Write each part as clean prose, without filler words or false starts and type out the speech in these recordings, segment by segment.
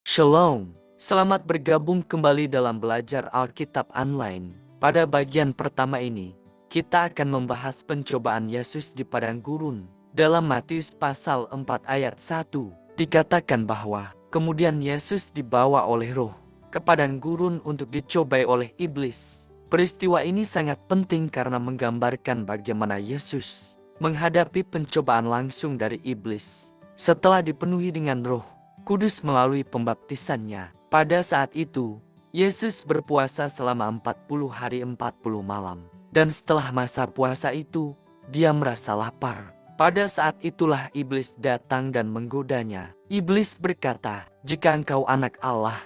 Shalom, selamat bergabung kembali dalam belajar Alkitab online. Pada bagian pertama ini, kita akan membahas pencobaan Yesus di padang gurun. Dalam Matius pasal 4 ayat 1, dikatakan bahwa kemudian Yesus dibawa oleh Roh ke padang gurun untuk dicobai oleh iblis. Peristiwa ini sangat penting karena menggambarkan bagaimana Yesus menghadapi pencobaan langsung dari iblis. Setelah dipenuhi dengan Roh Kudus melalui pembaptisannya. Pada saat itu, Yesus berpuasa selama 40 hari 40 malam. Dan setelah masa puasa itu, dia merasa lapar. Pada saat itulah iblis datang dan menggodanya. Iblis berkata, "Jika engkau anak Allah,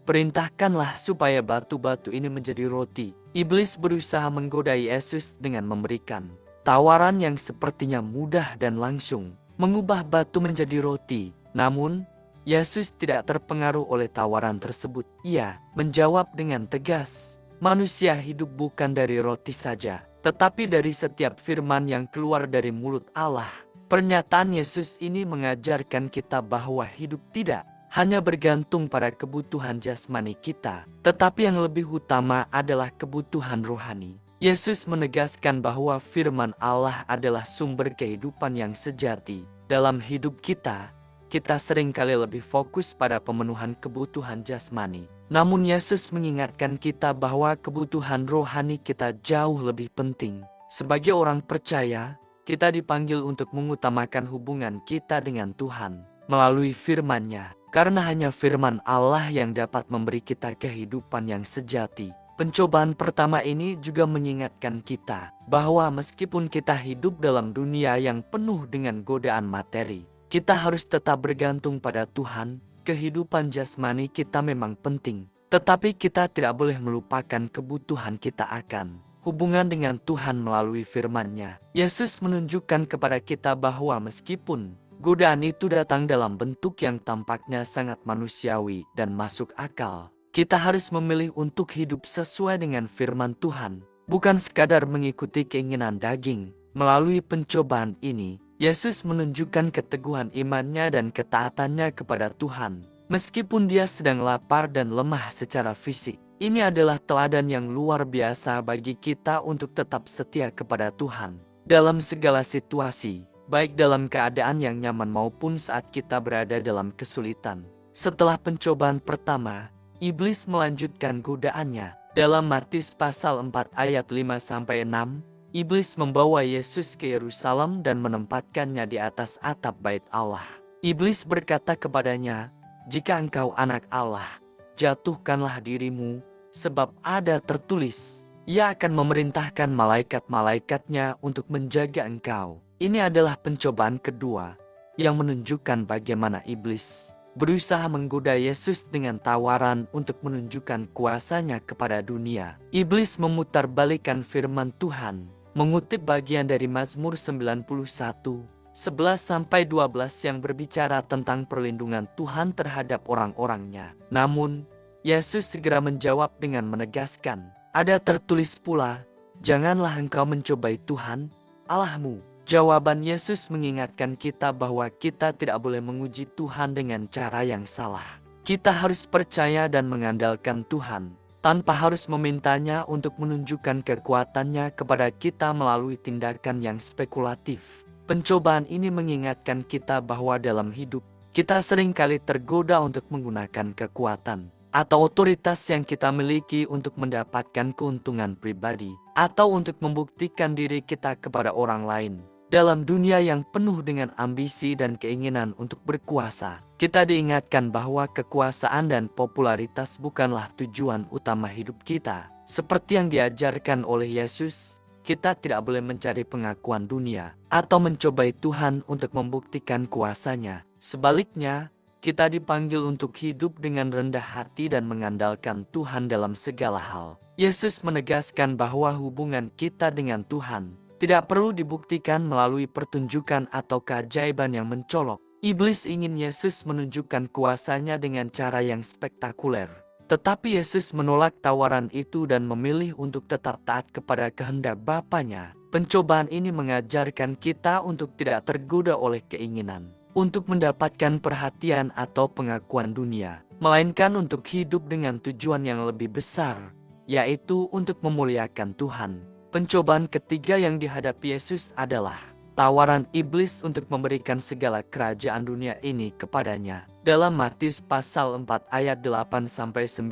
perintahkanlah supaya batu-batu ini menjadi roti." Iblis berusaha menggoda Yesus dengan memberikan tawaran yang sepertinya mudah dan langsung, mengubah batu menjadi roti. Namun, Yesus tidak terpengaruh oleh tawaran tersebut. Ia menjawab dengan tegas, "Manusia hidup bukan dari roti saja, tetapi dari setiap firman yang keluar dari mulut Allah." Pernyataan Yesus ini mengajarkan kita bahwa hidup tidak hanya bergantung pada kebutuhan jasmani kita, tetapi yang lebih utama adalah kebutuhan rohani. Yesus menegaskan bahwa firman Allah adalah sumber kehidupan yang sejati. Dalam hidup kita seringkali lebih fokus pada pemenuhan kebutuhan jasmani. Namun Yesus mengingatkan kita bahwa kebutuhan rohani kita jauh lebih penting. Sebagai orang percaya, kita dipanggil untuk mengutamakan hubungan kita dengan Tuhan melalui firman-Nya. Karena hanya firman Allah yang dapat memberi kita kehidupan yang sejati. Pencobaan pertama ini juga mengingatkan kita bahwa meskipun kita hidup dalam dunia yang penuh dengan godaan materi, kita harus tetap bergantung pada Tuhan. Kehidupan jasmani kita memang penting, tetapi kita tidak boleh melupakan kebutuhan kita akan hubungan dengan Tuhan melalui firman-Nya. Yesus menunjukkan kepada kita bahwa meskipun godaan itu datang dalam bentuk yang tampaknya sangat manusiawi dan masuk akal, kita harus memilih untuk hidup sesuai dengan firman Tuhan, bukan sekadar mengikuti keinginan daging. Melalui pencobaan ini, Yesus menunjukkan keteguhan imannya dan ketaatannya kepada Tuhan. Meskipun dia sedang lapar dan lemah secara fisik, ini adalah teladan yang luar biasa bagi kita untuk tetap setia kepada Tuhan dalam segala situasi, baik dalam keadaan yang nyaman maupun saat kita berada dalam kesulitan. Setelah pencobaan pertama, iblis melanjutkan godaannya. Dalam Matius pasal 4 ayat 5-6, iblis membawa Yesus ke Yerusalem dan menempatkannya di atas atap bait Allah. Iblis berkata kepadanya, "Jika engkau anak Allah, jatuhkanlah dirimu, sebab ada tertulis, Ia akan memerintahkan malaikat-malaikatnya untuk menjaga engkau." Ini adalah pencobaan kedua yang menunjukkan bagaimana iblis berusaha menggoda Yesus dengan tawaran untuk menunjukkan kuasanya kepada dunia. Iblis memutarbalikkan firman Tuhan, mengutip bagian dari Mazmur 91, 11-12 yang berbicara tentang perlindungan Tuhan terhadap orang-orangnya. Namun, Yesus segera menjawab dengan menegaskan, "Ada tertulis pula, janganlah engkau mencobai Tuhan, Allahmu." Jawaban Yesus mengingatkan kita bahwa kita tidak boleh menguji Tuhan dengan cara yang salah. Kita harus percaya dan mengandalkan Tuhan, tanpa harus memintanya untuk menunjukkan kekuatannya kepada kita melalui tindakan yang spekulatif. Pencobaan ini mengingatkan kita bahwa dalam hidup, kita seringkali tergoda untuk menggunakan kekuatan atau otoritas yang kita miliki untuk mendapatkan keuntungan pribadi, atau untuk membuktikan diri kita kepada orang lain. Dalam dunia yang penuh dengan ambisi dan keinginan untuk berkuasa, kita diingatkan bahwa kekuasaan dan popularitas bukanlah tujuan utama hidup kita. Seperti yang diajarkan oleh Yesus, kita tidak boleh mencari pengakuan dunia atau mencobai Tuhan untuk membuktikan kuasanya. Sebaliknya, kita dipanggil untuk hidup dengan rendah hati dan mengandalkan Tuhan dalam segala hal. Yesus menegaskan bahwa hubungan kita dengan Tuhan tidak perlu dibuktikan melalui pertunjukan atau keajaiban yang mencolok. Iblis ingin Yesus menunjukkan kuasanya dengan cara yang spektakuler. Tetapi Yesus menolak tawaran itu dan memilih untuk tetap taat kepada kehendak Bapanya. Pencobaan ini mengajarkan kita untuk tidak tergoda oleh keinginan untuk mendapatkan perhatian atau pengakuan dunia. melainkan untuk hidup dengan tujuan yang lebih besar, yaitu untuk memuliakan Tuhan. Pencobaan ketiga yang dihadapi Yesus adalah tawaran iblis untuk memberikan segala kerajaan dunia ini kepadanya. Dalam Matius pasal 4 ayat 8-9,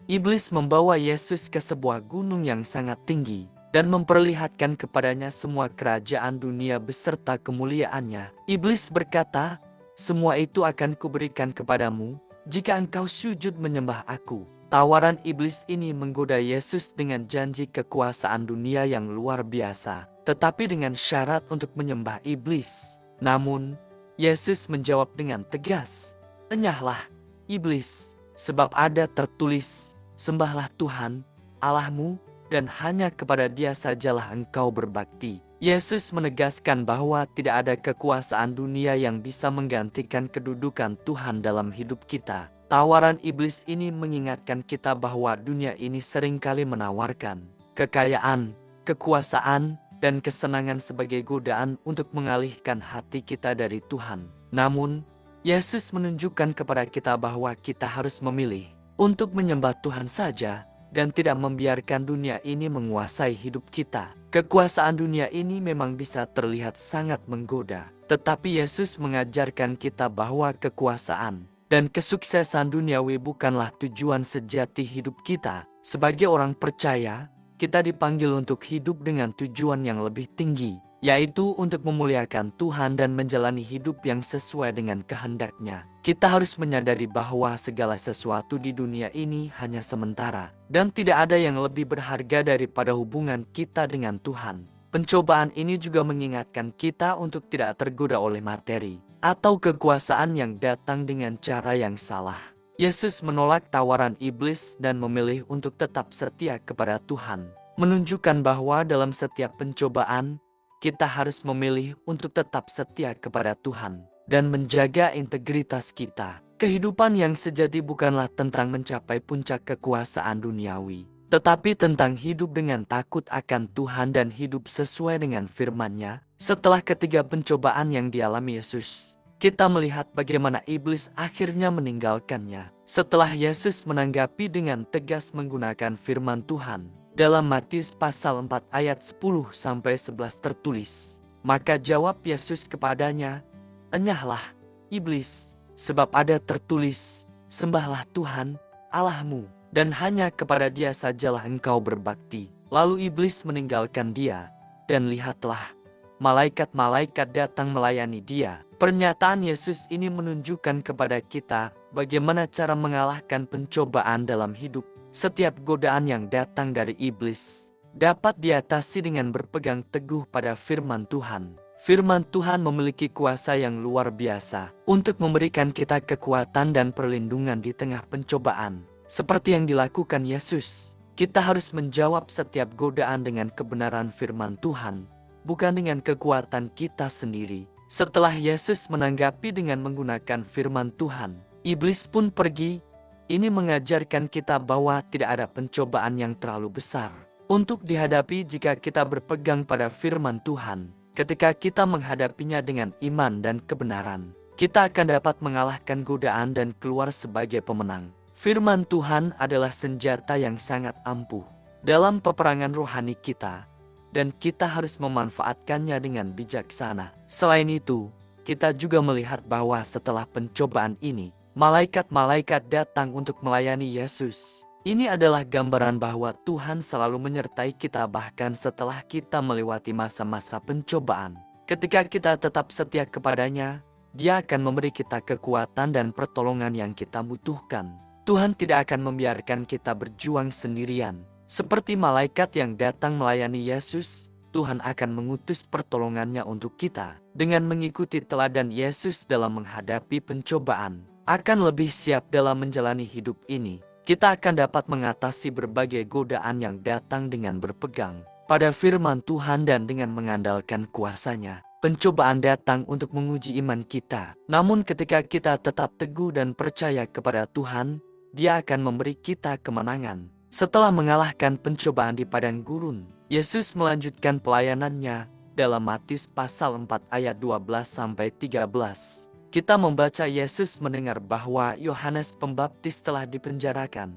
iblis membawa Yesus ke sebuah gunung yang sangat tinggi dan memperlihatkan kepadanya semua kerajaan dunia beserta kemuliaannya. Iblis berkata, "Semua itu akan kuberikan kepadamu jika engkau sujud menyembah aku." Tawaran iblis ini menggoda Yesus dengan janji kekuasaan dunia yang luar biasa, tetapi dengan syarat untuk menyembah iblis. Namun, Yesus menjawab dengan tegas, "Enyahlah, iblis, sebab ada tertulis, sembahlah Tuhan, Allahmu, dan hanya kepada Dia sajalah engkau berbakti." Yesus menegaskan bahwa tidak ada kekuasaan dunia yang bisa menggantikan kedudukan Tuhan dalam hidup kita. Tawaran iblis ini mengingatkan kita bahwa dunia ini seringkali menawarkan kekayaan, kekuasaan, dan kesenangan sebagai godaan untuk mengalihkan hati kita dari Tuhan. Namun, Yesus menunjukkan kepada kita bahwa kita harus memilih untuk menyembah Tuhan saja dan tidak membiarkan dunia ini menguasai hidup kita. Kekuasaan dunia ini memang bisa terlihat sangat menggoda, tetapi Yesus mengajarkan kita bahwa kekuasaan dan kesuksesan duniawi bukanlah tujuan sejati hidup kita. Sebagai orang percaya, kita dipanggil untuk hidup dengan tujuan yang lebih tinggi, yaitu untuk memuliakan Tuhan dan menjalani hidup yang sesuai dengan kehendak-Nya. Kita harus menyadari bahwa segala sesuatu di dunia ini hanya sementara, dan tidak ada yang lebih berharga daripada hubungan kita dengan Tuhan. Pencobaan ini juga mengingatkan kita untuk tidak tergoda oleh materi atau kekuasaan yang datang dengan cara yang salah. Yesus menolak tawaran iblis dan memilih untuk tetap setia kepada Tuhan, menunjukkan bahwa dalam setiap pencobaan, kita harus memilih untuk tetap setia kepada Tuhan dan menjaga integritas kita. Kehidupan yang sejati bukanlah tentang mencapai puncak kekuasaan duniawi, tetapi tentang hidup dengan takut akan Tuhan dan hidup sesuai dengan firman-Nya. Setelah ketiga pencobaan yang dialami Yesus, kita melihat bagaimana iblis akhirnya meninggalkannya. Setelah Yesus menanggapi dengan tegas menggunakan firman Tuhan, dalam Matius pasal 4 ayat 10-11 tertulis, "Maka jawab Yesus kepadanya, Enyahlah, iblis, sebab ada tertulis, sembahlah Tuhan, Allahmu, dan hanya kepada Dia sajalah engkau berbakti." Lalu iblis meninggalkan dia, dan lihatlah, malaikat-malaikat datang melayani dia. Pernyataan Yesus ini menunjukkan kepada kita bagaimana cara mengalahkan pencobaan dalam hidup. Setiap godaan yang datang dari iblis dapat diatasi dengan berpegang teguh pada firman Tuhan. Firman Tuhan memiliki kuasa yang luar biasa untuk memberikan kita kekuatan dan perlindungan di tengah pencobaan. Seperti yang dilakukan Yesus, kita harus menjawab setiap godaan dengan kebenaran firman Tuhan, bukan dengan kekuatan kita sendiri. Setelah Yesus menanggapi dengan menggunakan firman Tuhan, iblis pun pergi. Ini mengajarkan kita bahwa tidak ada pencobaan yang terlalu besar untuk dihadapi jika kita berpegang pada firman Tuhan. Ketika kita menghadapinya dengan iman dan kebenaran, kita akan dapat mengalahkan godaan dan keluar sebagai pemenang. Firman Tuhan adalah senjata yang sangat ampuh dalam peperangan rohani kita, dan kita harus memanfaatkannya dengan bijaksana. Selain itu, kita juga melihat bahwa setelah pencobaan ini, malaikat-malaikat datang untuk melayani Yesus. Ini adalah gambaran bahwa Tuhan selalu menyertai kita bahkan setelah kita melewati masa-masa pencobaan. Ketika kita tetap setia kepadanya, Dia akan memberi kita kekuatan dan pertolongan yang kita butuhkan. Tuhan tidak akan membiarkan kita berjuang sendirian. Seperti malaikat yang datang melayani Yesus, Tuhan akan mengutus pertolongannya untuk kita. Dengan mengikuti teladan Yesus dalam menghadapi pencobaan, akan lebih siap dalam menjalani hidup ini. Kita akan dapat mengatasi berbagai godaan yang datang dengan berpegang pada firman Tuhan dan dengan mengandalkan kuasa-Nya. Pencobaan datang untuk menguji iman kita. Namun ketika kita tetap teguh dan percaya kepada Tuhan, Dia akan memberi kita kemenangan. Setelah mengalahkan pencobaan di padang gurun, Yesus melanjutkan pelayanannya dalam Matius pasal 4 ayat 12-13. kita membaca Yesus mendengar bahwa Yohanes Pembaptis telah dipenjarakan.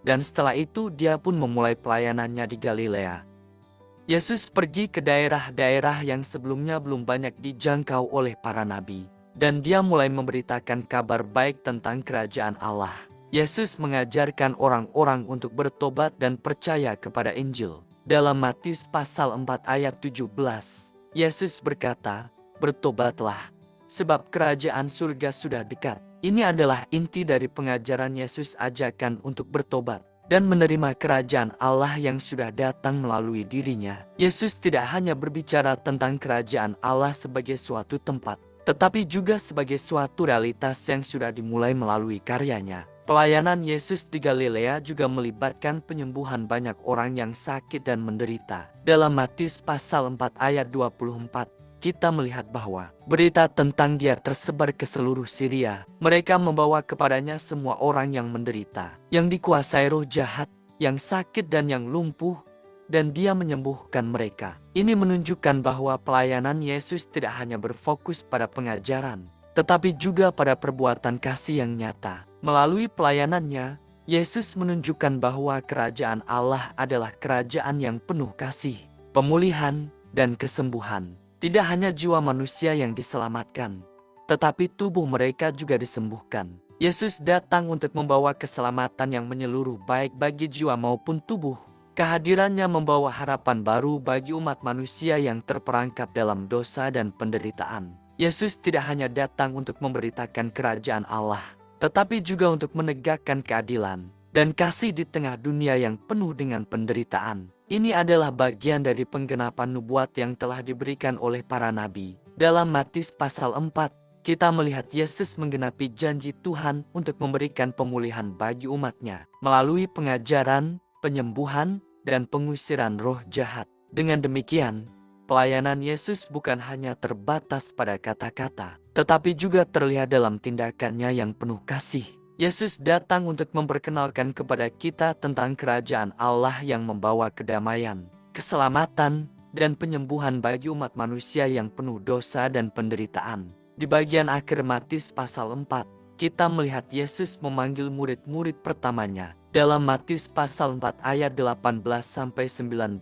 Dan setelah itu dia pun memulai pelayanannya di Galilea. Yesus pergi ke daerah-daerah yang sebelumnya belum banyak dijangkau oleh para nabi. Dan dia mulai memberitakan kabar baik tentang kerajaan Allah. Yesus mengajarkan orang-orang untuk bertobat dan percaya kepada Injil. Dalam Matius pasal 4 ayat 17, Yesus berkata, "Bertobatlah, sebab kerajaan surga sudah dekat." Ini adalah inti dari pengajaran Yesus, ajakan untuk bertobat dan menerima kerajaan Allah yang sudah datang melalui dirinya. Yesus tidak hanya berbicara tentang kerajaan Allah sebagai suatu tempat, tetapi juga sebagai suatu realitas yang sudah dimulai melalui karyanya. Pelayanan Yesus di Galilea juga melibatkan penyembuhan banyak orang yang sakit dan menderita. Dalam Matius pasal 4 ayat 24, kita melihat bahwa berita tentang dia tersebar ke seluruh Syria. Mereka membawa kepadanya semua orang yang menderita, yang dikuasai roh jahat, yang sakit dan yang lumpuh, dan dia menyembuhkan mereka. Ini menunjukkan bahwa pelayanan Yesus tidak hanya berfokus pada pengajaran, tetapi juga pada perbuatan kasih yang nyata. Melalui pelayanannya, Yesus menunjukkan bahwa kerajaan Allah adalah kerajaan yang penuh kasih, pemulihan, dan kesembuhan. Tidak hanya jiwa manusia yang diselamatkan, tetapi tubuh mereka juga disembuhkan. Yesus datang untuk membawa keselamatan yang menyeluruh baik bagi jiwa maupun tubuh. Kehadirannya membawa harapan baru bagi umat manusia yang terperangkap dalam dosa dan penderitaan. Yesus tidak hanya datang untuk memberitakan kerajaan Allah, tetapi juga untuk menegakkan keadilan dan kasih di tengah dunia yang penuh dengan penderitaan. Ini adalah bagian dari penggenapan nubuat yang telah diberikan oleh para nabi. Dalam Matius pasal 4, kita melihat Yesus menggenapi janji Tuhan untuk memberikan pemulihan bagi umatnya melalui pengajaran, penyembuhan, dan pengusiran roh jahat. Dengan demikian, pelayanan Yesus bukan hanya terbatas pada kata-kata, tetapi juga terlihat dalam tindakannya yang penuh kasih. Yesus datang untuk memperkenalkan kepada kita tentang kerajaan Allah yang membawa kedamaian, keselamatan, dan penyembuhan bagi umat manusia yang penuh dosa dan penderitaan. Di bagian akhir Matius pasal 4, kita melihat Yesus memanggil murid-murid pertamanya. Dalam Matius pasal 4 ayat 18-19,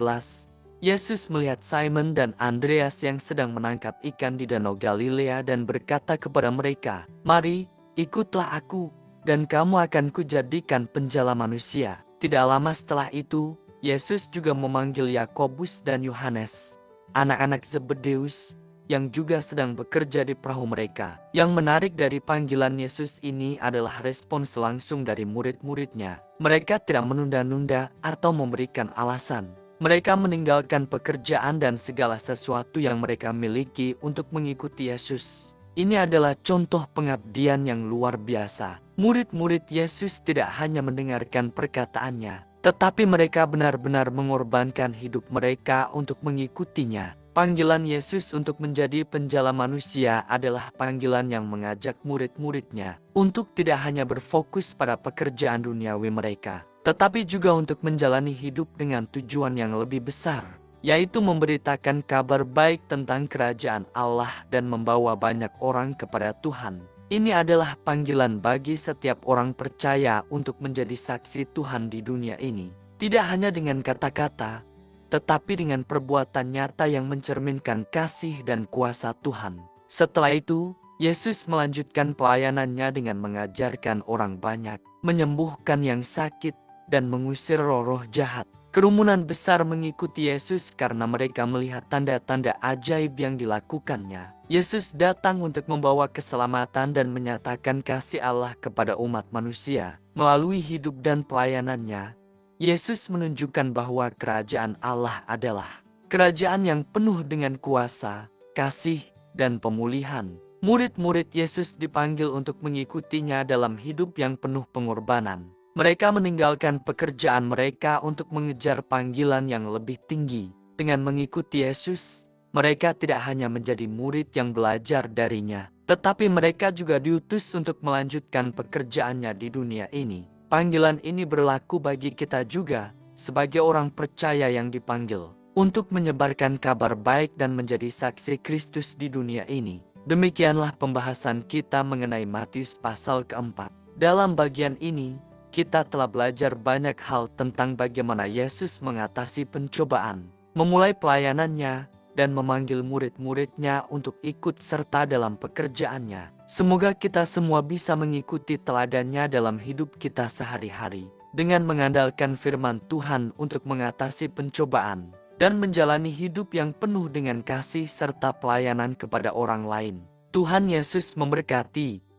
Yesus melihat Simon dan Andreas yang sedang menangkap ikan di Danau Galilea dan berkata kepada mereka, "Mari, ikutlah aku, dan kamu akan kujadikan penjala manusia." Tidak lama setelah itu, Yesus juga memanggil Yakobus dan Yohanes, anak-anak Zebedeus, yang juga sedang bekerja di perahu mereka. Yang menarik dari panggilan Yesus ini adalah respons langsung dari murid-muridnya. Mereka tidak menunda-nunda atau memberikan alasan. Mereka meninggalkan pekerjaan dan segala sesuatu yang mereka miliki untuk mengikuti Yesus. Ini adalah contoh pengabdian yang luar biasa. Murid-murid Yesus tidak hanya mendengarkan perkataannya, tetapi mereka benar-benar mengorbankan hidup mereka untuk mengikutinya. Panggilan Yesus untuk menjadi penjala manusia adalah panggilan yang mengajak murid-muridnya untuk tidak hanya berfokus pada pekerjaan duniawi mereka, tetapi juga untuk menjalani hidup dengan tujuan yang lebih besar, yaitu memberitakan kabar baik tentang kerajaan Allah dan membawa banyak orang kepada Tuhan. Ini adalah panggilan bagi setiap orang percaya untuk menjadi saksi Tuhan di dunia ini, tidak hanya dengan kata-kata, tetapi dengan perbuatan nyata yang mencerminkan kasih dan kuasa Tuhan. Setelah itu, Yesus melanjutkan pelayanannya dengan mengajarkan orang banyak, menyembuhkan yang sakit, dan mengusir roh-roh jahat. Kerumunan besar mengikuti Yesus karena mereka melihat tanda-tanda ajaib yang dilakukannya. Yesus datang untuk membawa keselamatan dan menyatakan kasih Allah kepada umat manusia. Melalui hidup dan pelayanannya, Yesus menunjukkan bahwa kerajaan Allah adalah kerajaan yang penuh dengan kuasa, kasih, dan pemulihan. Murid-murid Yesus dipanggil untuk mengikutinya dalam hidup yang penuh pengorbanan. Mereka meninggalkan pekerjaan mereka untuk mengejar panggilan yang lebih tinggi. Dengan mengikuti Yesus, mereka tidak hanya menjadi murid yang belajar darinya, tetapi mereka juga diutus untuk melanjutkan pekerjaannya di dunia ini. Panggilan ini berlaku bagi kita juga, sebagai orang percaya yang dipanggil untuk menyebarkan kabar baik dan menjadi saksi Kristus di dunia ini. Demikianlah pembahasan kita mengenai Matius pasal keempat. Dalam bagian ini, kita telah belajar banyak hal tentang bagaimana Yesus mengatasi pencobaan, memulai pelayanannya, dan memanggil murid-muridnya untuk ikut serta dalam pekerjaannya. Semoga kita semua bisa mengikuti teladannya dalam hidup kita sehari-hari, dengan mengandalkan firman Tuhan untuk mengatasi pencobaan, dan menjalani hidup yang penuh dengan kasih serta pelayanan kepada orang lain. Tuhan Yesus memberkati.